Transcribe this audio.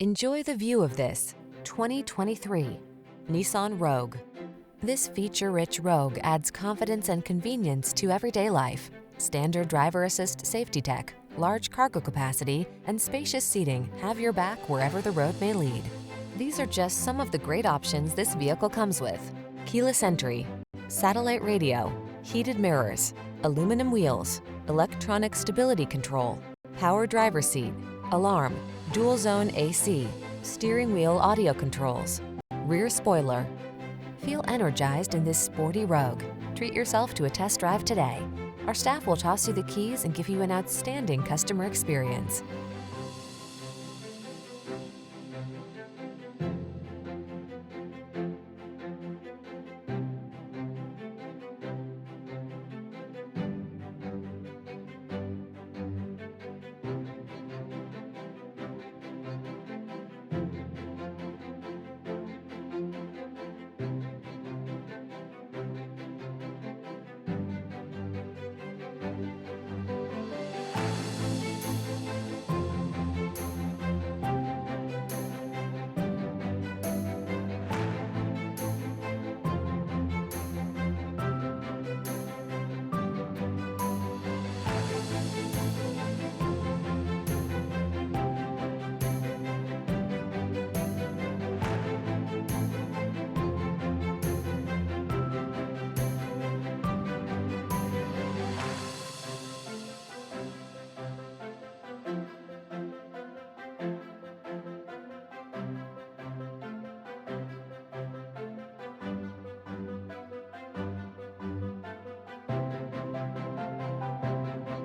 Enjoy the view of this 2023 Nissan Rogue. This feature-rich Rogue adds confidence and convenience to everyday life. Standard driver assist safety tech, large cargo capacity, and spacious seating have your back wherever the road may lead. These are just some of the great options this vehicle comes with: keyless entry, satellite radio, heated mirrors, aluminum wheels, electronic stability control, power driver seat, alarm, dual zone AC, steering wheel audio controls, rear spoiler. Feel energized in this sporty Rogue. Treat yourself to a test drive today. Our staff will toss you the keys and give you an outstanding customer experience.